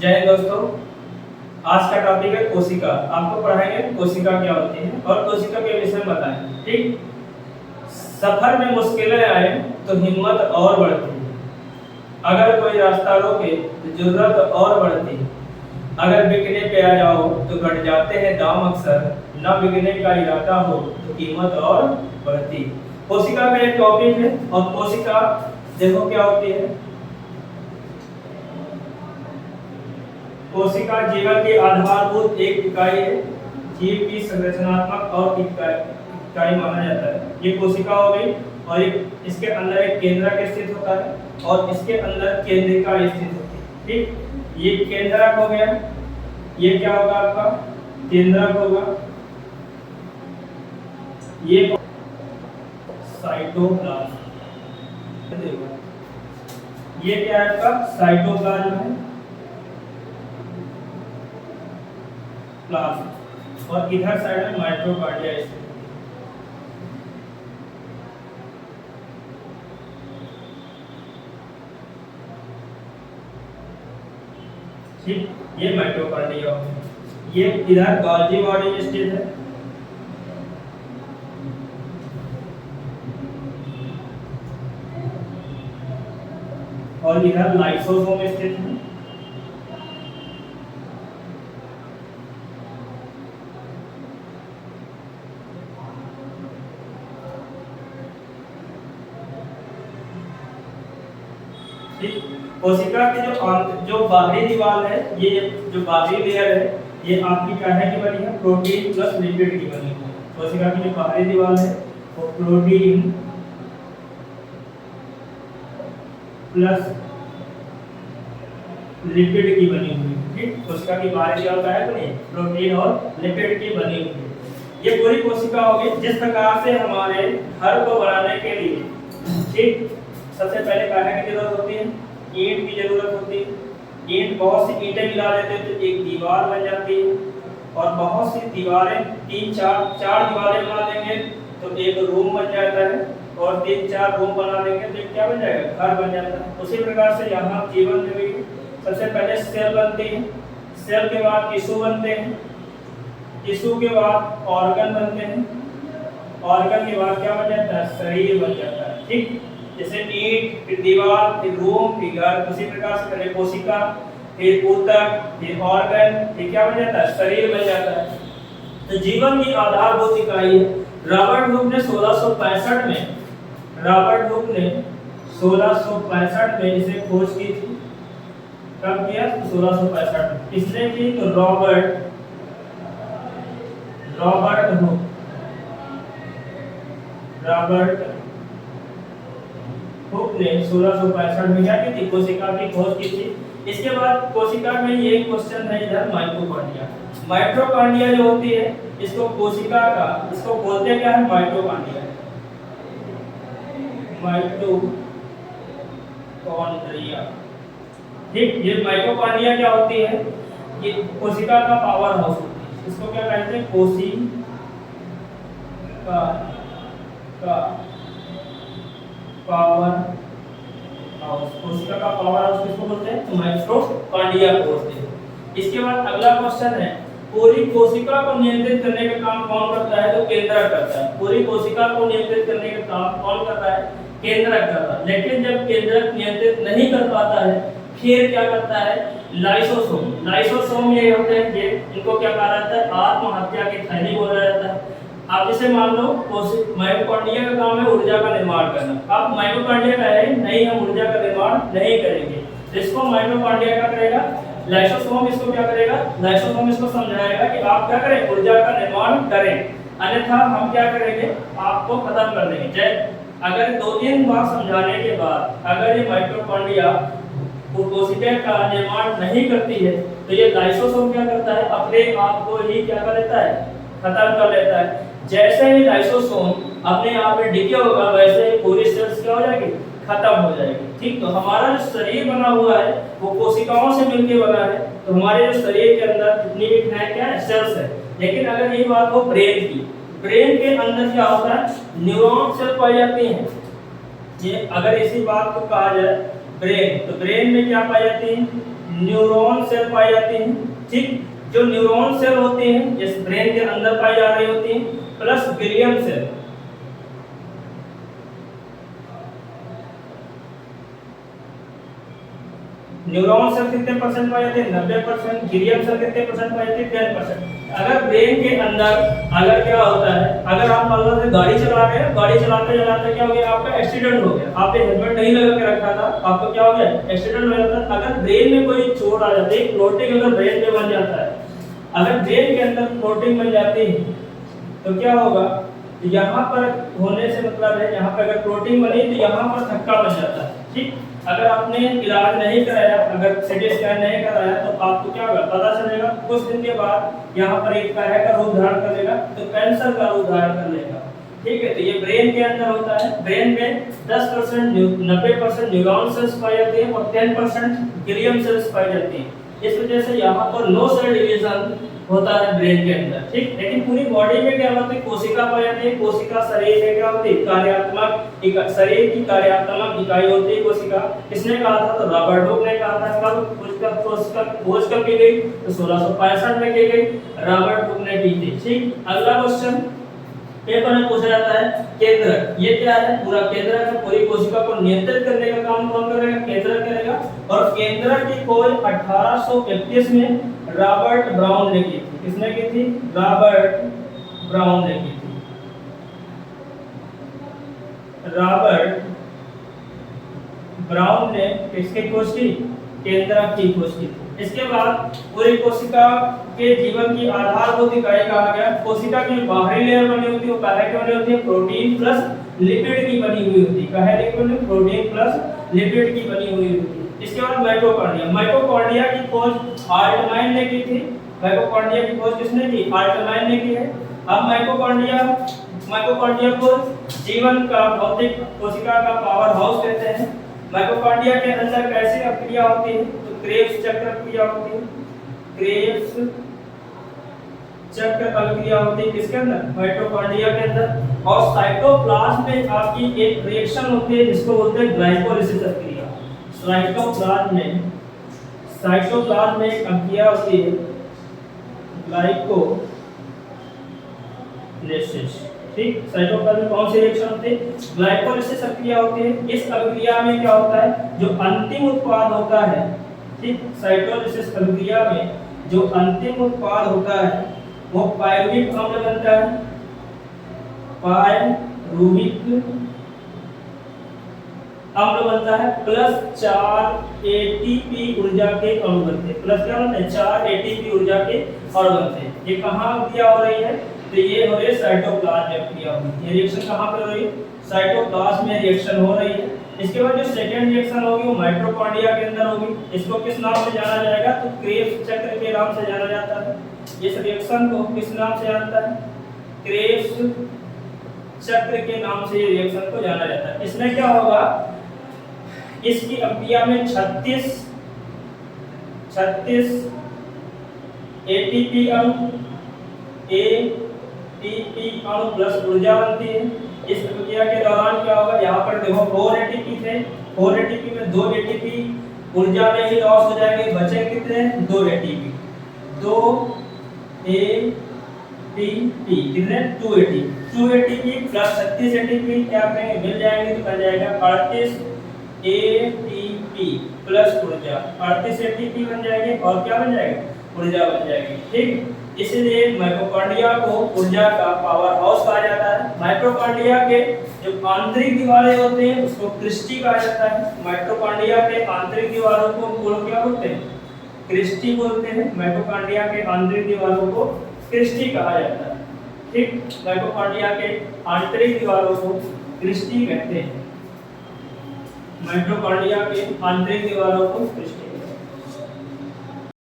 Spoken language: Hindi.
जय हिंद दोस्तों। आज का टॉपिक है कोशिका। आपको पढ़ाएंगे कोशिका क्या होती है और कोशिका के विषय में बताएं। ठीक। सफर में मुश्किलें आए तो हिम्मत और बढ़ती है, अगर कोई रास्ता रोके तो जरूरत और बढ़ती है, अगर बिकने पे आ जाओ तो घट जाते हैं दाम अक्सर, न बिकने का इरादा हो तो कीमत और बढ़ती। कोशिका का एक टॉपिक है और कोशिका देखो क्या होती है। कोशिका जीवन की आधारभूत एक इकाई है, जीव की संरचनात्मक और इकाई माना जाता है। ये कोशिका हो गई और इसके अंदर एक केंद्रक स्थित होता है और इसके अंदर केंद्रिका स्थित होती है। ठीक, ये केंद्रक हो गया, ये क्या होगा आपका केंद्रक होगा, ये साइटोप्लाज्म, ये क्या है आपका साइटोप्लाज्म है, प्लाज्म, और इधर साइड में माइटोकॉन्ड्रिया स्थित। ठीक, ये माइटोकॉन्ड्रिया हो, ये इधर गोल्गी बॉडी में स्थित है, और इधर लाइसोसोम स्थित है। कोशिका की जो बाहरी दीवार है, ये जो बाहरी लेयर है, ये आपकी क्या है की बनी है, प्रोटीन प्लस लिपिड की बनी है। कोशिका की जो बाहरी दीवार है वो प्रोटीन प्लस लिपिड की बनी हुई है। ठीक, कोशिका की बाहरी दीवार का है तो नहीं, प्रोटीन और लिपिड की बनी हुई है। ये पूरी कोशिका होगी। जिस प्रकार से हमारे घर को बनाने के लिए, ठीक, सबसे पहले क्या की जरूरत होती है, ईंट की जरूरत होती है। ईंट बहुत सी ईंटें मिला देते हैं तो एक दीवार बन जाती है, और बहुत सी दीवारें चार दीवारें बना देंगे तो एक रूम बन जाता है, और 3-4 रूम बना देंगे तो क्या बन जाएगा, घर बन जाता है। उसी प्रकार से यहाँ जीवन में भी सबसे पहले सेल बनती है, सेल के बाद टिश्यू बनते हैं, टिश्यू के बाद ऑर्गन बनते हैं, ऑर्गन के बाद क्या बन जाता है, शरीर बन जाता है। ठीक, जैसे ईंट, फिर दीवार, फिर रूम, फिर घर। उसी प्रकार से पहले कोशिका, फिर ऊतक, फिर ऑर्गन, फिर क्या बन जाता है, शरीर बन जाता है। तो जीवन की आधारभूत इकाई है। रॉबर्ट हुक ने 1665 में रॉबर्ट हुक ने 1665 में इसे खोज की थी। कब किया, 1665 में। किसने की, तो रॉबर्ट हुक, रॉबर्ट हुक ने 1665 में क्या की थी, कोशिका की खोज की थी। इसके बाद कोशिका में ये क्वेश्चन है इधर, माइटोकॉन्ड्रिया। माइटोकॉन्ड्रिया जो होती है, इसको कोशिका का, इसको बोलते क्या है, माइटोकॉन्ड्रिया। माइटोकॉन्ड्रिया, ठीक, ये माइटोकॉन्ड्रिया क्या होती है, ये कोशिका का पावर हाउस होती है। इसको क्या कहते हैं, कोशिका का पावर हाउस। कोशिका का पावर हाउस किसको बोलते हैं, तो माइटोकॉन्ड्रिया को बोलते हैं। इसके बाद अगला क्वेश्चन है, पूरी कोशिका को नियंत्रित करने का काम कौन करता है, तो केंद्रक करता है। पूरी कोशिका को नियंत्रित करने का काम कौन करता है, केंद्रक करता है। लेकिन जब केंद्रक नियंत्रित नहीं कर पाता है, फिर क्या करता है, लाइसोसोम। लाइसोसोम ये होते हैं, ये इनको क्या कहा जाता है, आत्महत्या की थैली बोला जाता है। आप जैसे मान लो माइटोकॉन्ड्रिया का काम है ऊर्जा का निर्माण करना। आप माइटोकॉन्ड्रिया का है नहीं, हम ऊर्जा का निर्माण नहीं करेंगे, तो इसको माइटोकॉन्ड्रिया क्या करेगा, लाइसोसोम इसको क्या करेगा, लाइसोसोम इसको समझाएगा कि आप क्या करें, ऊर्जा का निर्माण करें, अन्यथा हम क्या करेंगे, आपको खत्म कर देंगे। जैसे अगर 2-3 बार समझाने के बाद अगर ये माइटोकॉन्ड्रिया कोशिका का निर्माण नहीं करती है, तो ये लाइसोसोम क्या करता है, अपने आप को ही क्या कर लेता है, खत्म कर लेता है। जैसे ही लाइसोसोम अपने आप में डिके होगा, वैसे ही पूरी सेल्स क्या हो जाएगी, खत्म हो जाएगी। ठीक, तो हमारा जो शरीर बना हुआ है वो कोशिकाओं से मिलकर बना है। तो हमारे जो शरीर के अंदर जितनी भी क्या है, सेल्स है। लेकिन अगर ये बात हो ब्रेन की, ब्रेन के अंदर क्या होता है, न्यूरॉन सेल पाई जाती हैं। ये अगर इसी बात को कहा जाए ब्रेन, तो ब्रेन में क्या पाई जाती है? न्यूरॉन सेल पाई जाती है। ठीक, जो न्यूरॉन सेल होते हैं इस ब्रेन के अंदर पाई जा रही होती हैं, प्लस ग्लियम सेल। न्यूरॉन सेल कितने परसेंट पाए जाते हैं? 90%। ग्लियम सेल कितने परसेंट पाए जाते हैं? 10%। अगर ब्रेन के अंदर अगर क्या होता है, अगर आप मान लो गाड़ी चला रहे हैं, गाड़ी चलाते चलाते क्या हो गया, आपका एक्सीडेंट हो गया, आपने हेलमेट नहीं लगा के रखा था, आपको क्या हो गया, एक्सीडेंट हो जाता। अगर ब्रेन में कोई चोट आ जाती है, क्लोटिंग अगर ब्रेन में बन जाता है, अगर ब्रेन के अंदर क्लोटिंग बन जाती है तो क्या होगा, यहाँ पर होने से मतलब है, यहाँ पर अगर क्लोटिंग बनी तो यहाँ पर थक्का बन जाता है। ठीक, अगर आपने इलाज नहीं कराया, अगर सीटी स्कैन नहीं कराया तो आपको क्या होगा, पता चलेगा कुछ दिन के बाद यहाँ पर एक काहे का रूप धारण कर लेगा, तो कैंसर का रूप धारण कर लेगा। ठीक है, तो ये ब्रेन के अंदर होता है। ब्रेन में 10% 90% न्यूरॉन सेल्स पाई जाती है और 10% ग्लियम सेल्स पाई जाती है। इस वजह से यहाँ पर नो सेल डिवीजन होता है ब्रेन के अंदर। ठीक, लेकिन पूरी बॉडी में क्या होता है, कोशिका पाई जाती है। कोशिका शरीर में क्या होती है, कार्यात्मक शरीर की कार्यात्मक इकाई होती है कोशिका। किसने कहा था, तो रॉबर्ट हुक ने कहा था। कब कोशिका खोज कब की गई, तो 1665 में की गई, रॉबर्ट हुक ने की थी। ठीक, अगला क्वेश्चन पेपर में पूछा जाता है, केंद्रक। ये क्या है, पूरा केंद्रक है, पूरी कोशिका को नियंत्रित करने का काम कौन करेगा, केंद्रक करेगा। और केंद्रक की खोज 1831 में रॉबर्ट ब्राउन ने की थी। किसने की थी, रॉबर्ट ब्राउन ने की थी। रॉबर्ट ब्राउन ने किसकी खोज की, केंद्रक की खोज की। इसके बाद पूरी कोशिका के जीवन की आधारभूत इकाई कहा गया। कोशिका की बाहरी लेयर बनी होती है, वो काहे की बनी होती है, प्रोटीन प्लस लिपिड की बनी हुई होती है। काहे की बनी, प्रोटीन प्लस लिपिड की बनी हुई होती है। इसके बाद माइटोकॉन्ड्रिया। माइटोकॉन्ड्रिया की खोज आल्टमाइन ने की थी। माइटोकॉन्ड्रिया की खोज किसने की, आल्टमाइन ने की है। अब माइटोकॉन्ड्रिया को जीवन का भौतिक कोशिका का पावर हाउस कहते हैं। माइटोकॉन्ड्रिया के अंदर कैसी प्रक्रिया होती है, तो क्रेब्स चक्र क्रिया होती है। क्रेब्स चक्र प्रक्रिया होती है किसके अंदर, माइटोकॉन्ड्रिया के अंदर। और साइटोप्लाज्म में आपकी एक रिएक्शन होती है जिसको बोलते हैं ग्लाइकोलिसिस प्रक्रिया। साइटोप्लाज्म में एक प्रक्रिया होती है ग्लाइकोलिसिस। ठीक, साइटोप्लाज्म में कौन सी रिएक्शन होती है, ग्लाइकोलिसिस प्रक्रिया होती है। इस प्रक्रिया में क्या होता है, जो अंतिम उत्पाद होता है, ठीक, साइटोलिसिस प्रक्रिया में जो अंतिम उत्पाद होता है वो पायरुविक अम्ल बनता है। पायरुविक अम्ल बनता है, प्लस 4 एटीपी ऊर्जा के अणु बनते हैं। प्लस क्या बनता है, 4 एटीपी ऊर्जा के अणु बनते हैं। ये कहाँ क्रिया हो रही है, तो ये हो रही है साइटोप्लाज्म में क्रिया हो रही है। ये रिएक्शन कहाँ पे हो रही है, साइटोप्लाज्म में रिएक्शन हो रही है। इसके बाद जो सेकंड रिएक्शन होगी वो माइटोकॉन्ड्रिया के अंदर होगी। इसको किस नाम से जाना जाएगा, तो क्रेब्स चक्र के नाम से जाना जाता है। इस रिएक्शन को किस नाम से जानता है, क्रेब्स चक्र के नाम से ये रिएक्शन को जाना जाता है। इसमें क्या होगा, इसकी प्रक्रिया में 36 एटीपी अणु अणु प्लस ऊर्जा बनती है। इस प्रक्रिया के दौरान क्या होगा, यहाँ पर देखो 4 एटीपी थे, 4 एटीपी में 2 एटीपी ऊर्जा में ही लॉस हो जाएंगे, बचे कितने, 2 एटीपी। 2 एटीपी कितने, 2 एटीपी प्लस 36 एटीपी क्या करेंगे, मिल जाएंगे तो बन जाएगा 38 एटीपी प्लस ऊर्जा। 38 एटीपी बन जाएंगे और क्या बन जाएगा, ऊर्जा बन जाएगी। ठीक, इसलिए माइटोकॉन्ड्रिया को ऊर्जा का पावर हाउस कहा जाता है। माइटोकॉन्ड्रिया के जो आंतरिक दीवारें होते हैं उसको क्रिस्टी कहा जाता है। माइटोकॉन्ड्रिया के आंतरिक दीवारों को क्या बोलते हैं, क्रिस्टी बोलते हैं। माइटोकॉन्ड्रिया के आंतरिक दीवारों को क्रिस्टी कहा जाता है। ठीक, माइटोकॉन्ड्रिया के आंतरिक दीवारों को क्रिस्टी कहते हैं। माइटोकॉन्ड्रिया के आंतरिक दीवारों को क्रिस्टी